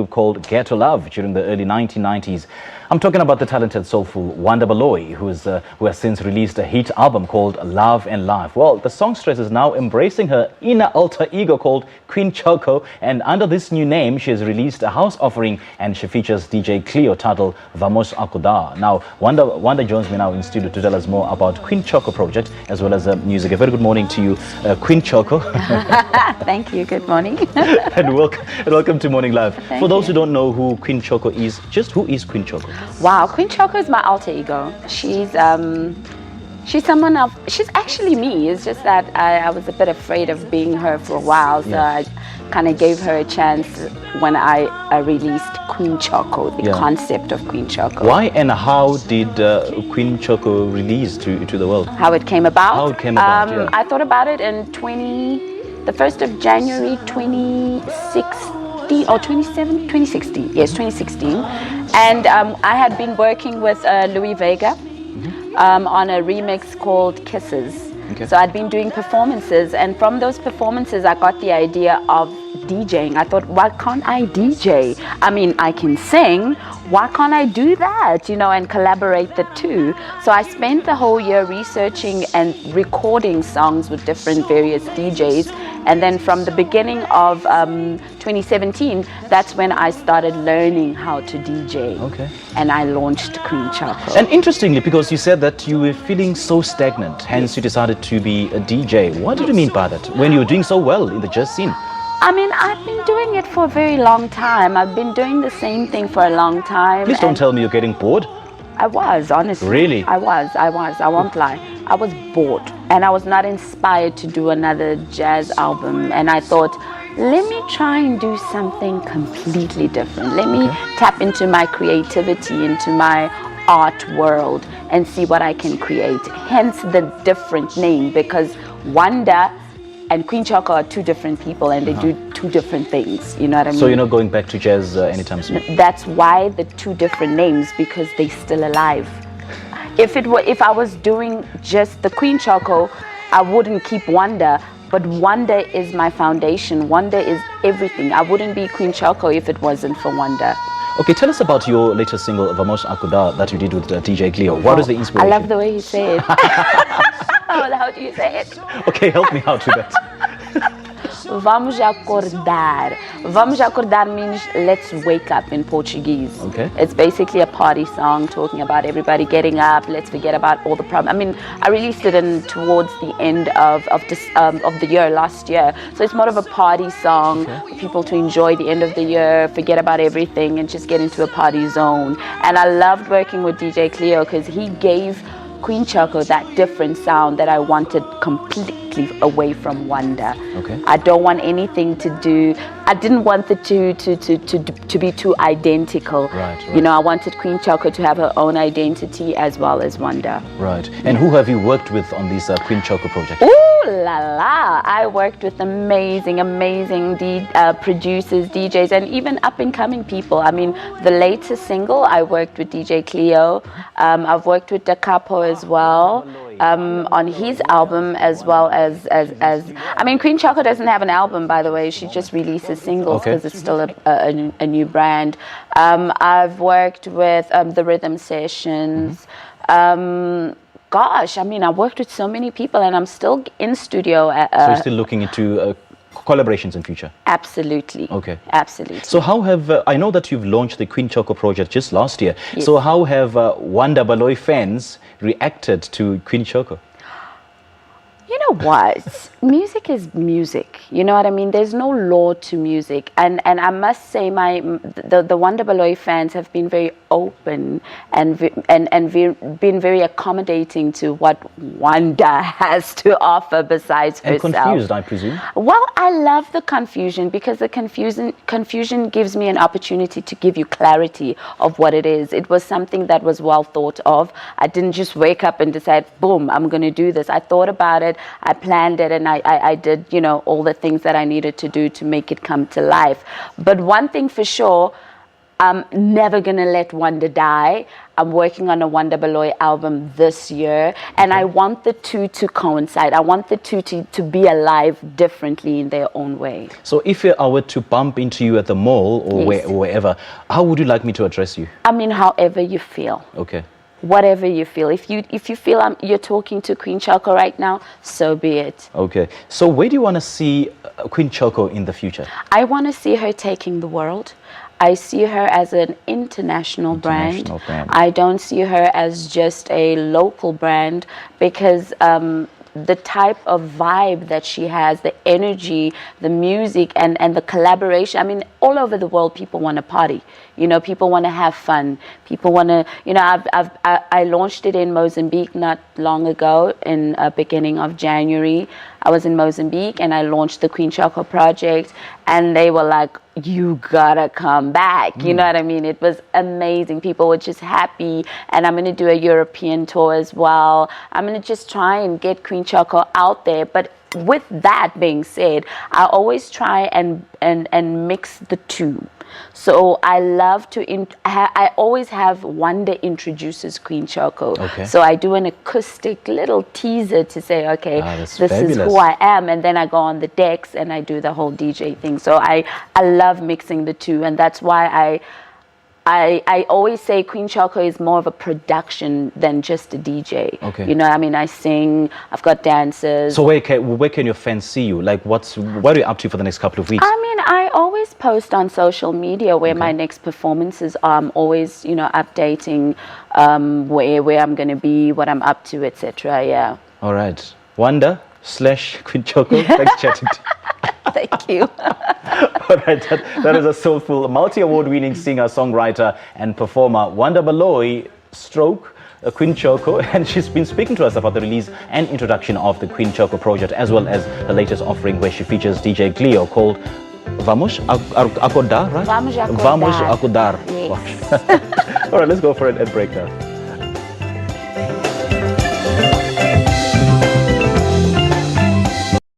called Ghetto-Luv during the early 1990s. I'm talking about the talented soulful Wanda Baloyi, who has since released a hit album called Love and Life. Well, the songstress is now embracing her inner alter ego called Queen Choco, and under this new name, she has released a house offering, and she features DJ Cleo titled Vamos Acordar. Now, Wanda joins me now in studio to tell us more about Queen Choco project as well as music. A very good morning to you, Queen Choco. Thank you. Good morning. and welcome to Morning Live. Thank For those you. who don't know who Queen Choco is, just who is Queen Choco? Wow, Queen Choco is my alter ego. She's someone of, she's actually me. It's just that I was a bit afraid of being her for a while, so I kind of gave her a chance when I released Queen Choco, the concept of Queen Choco. Why and how did Queen Choco release to the world? How it came about? How it came about, I thought about it in the 1st of January 2016 or 2016. Yes, 2016. And I had been working with Louis Vega on a remix called Kisses. Okay. So I'd been doing performances, and from those performances I got the idea of DJing. I thought, why can't I DJ? I mean, I can sing, why can't I do that, and collaborate the two? So I spent the whole year researching and recording songs with different various DJs, and then from the beginning of 2017, that's when I started learning how to DJ. Okay. And I launched Queen Choco. And interestingly, because you said that you were feeling so stagnant, hence you decided to be a DJ. What did you mean by that, when you were doing so well in the jazz scene? I mean, I've been doing it for a very long time. I've been doing the same thing for a long time. Please don't tell me you're getting bored. I was, honestly. Really? I won't lie. I was bored, and I was not inspired to do another jazz album. And I thought, let me try and do something completely different. Let me tap into my creativity, into my art world, and see what I can create. Hence the different name, because Wanda and Queen Choco are two different people, and they do two different things. You know what I mean? So you're not going back to jazz anytime soon? That's why the two different names, because they're still alive. If I was doing just the Queen Choco, I wouldn't keep Wanda. But Wanda is my foundation. Wanda is everything. I wouldn't be Queen Choco if it wasn't for Wanda. Okay, tell us about your latest single, Vamos Acordar, that you did with DJ Cleo. What is the inspiration? I love the way he said it. How do you say it? Okay, help me out with that. Vamos acordar. Vamos acordar means let's wake up in Portuguese. Okay. It's basically a party song talking about everybody getting up. Let's forget about all the problems. I mean, I released it towards the end of the year, last year. So it's more of a party song for people to enjoy the end of the year, forget about everything, and just get into a party zone. And I loved working with DJ Cleo because he gave Queen Choco that different sound that I wanted completely away from Wanda. Okay. I don't want anything to do. I didn't want the two to be too identical. Right. I wanted Queen Choco to have her own identity as well as Wanda. Right. And who have you worked with on this Queen Choco project? Ooh la la! I worked with amazing producers, DJs, and even up and coming people. I mean, the latest single I worked with DJ Cleo. I've worked with Da Capo as well. On his album, as well as I mean, Queen Choco doesn't have an album, by the way. She just releases singles because it's still a new brand. I've worked with the Rhythm Sessions. Gosh, I mean, I worked with so many people, and I'm still in studio. So you're still looking into collaborations in future? Absolutely. Okay. Absolutely. So how have, I know that you've launched the Queen Choco project just last year. Yes. So how have Wanda Baloyi fans reacted to Queen Choco? You know what? Music is music. You know what I mean? There's no law to music. And I must say the Wanda Baloyi fans have been very open and been very accommodating to what Wanda has to offer besides herself. And confused, I presume? Well, I love the confusion, because the confusion gives me an opportunity to give you clarity of what it is. It was something that was well thought of. I didn't just wake up and decide, boom, I'm going to do this. I thought about it, I planned it, and I did, all the things that I needed to do to make it come to life. But one thing for sure, I'm never gonna let Wanda die. I'm working on a Wanda Baloyi album this year, and I want the two to coincide. I want the two to be alive differently in their own way. So if I were to bump into you at the mall or wherever, how would you like me to address you? I mean, however you feel. Okay. Whatever you feel. If you feel you're talking to Queen Choco right now, so be it. Okay. So where do you want to see Queen Choco in the future? I want to see her taking the world. I see her as an international brand. I don't see her as just a local brand, because the type of vibe that she has, the energy, the music, and the collaboration. I mean, all over the world, people want to party. You know, people want to have fun. People want to, you know, I launched it in Mozambique not long ago, in beginning of January. I was in Mozambique and I launched the Queen Choco project, and they were like, you gotta come back. You know what I mean? It was amazing. People were just happy. And I'm going to do a European tour as well. I'm going to just try and get Queen Choco out there. But with that being said, I always try and mix the two. So I love to, I always have Wanda introduces Queen Choco. Okay. So I do an acoustic little teaser to say, okay, this fabulous. is who I am. And then I go on the decks and I do the whole DJ thing. So I love mixing the two. And that's why I always say Queen Choco is more of a production than just a DJ. Okay. You know, I mean, I sing, I've got dancers. So where can your fans see you? Like, what are you up to for the next couple of weeks? I mean, I always post on social media where my next performances are. I'm always, you know, updating where I'm going to be, what I'm up to, etc. Yeah. All right. Wanda/Queen Choco. Thanks chatting to you. Thank you. All right, that is a soulful, multi-award-winning singer, songwriter, and performer, Wanda Baloyi Queen Choco, and she's been speaking to us about the release and introduction of the Queen Choco project, as well as the latest offering where she features DJ Cleo called Acordar, right? Vamos Acordar. Vamos Acordar. Yes. All right, let's go for it and break now.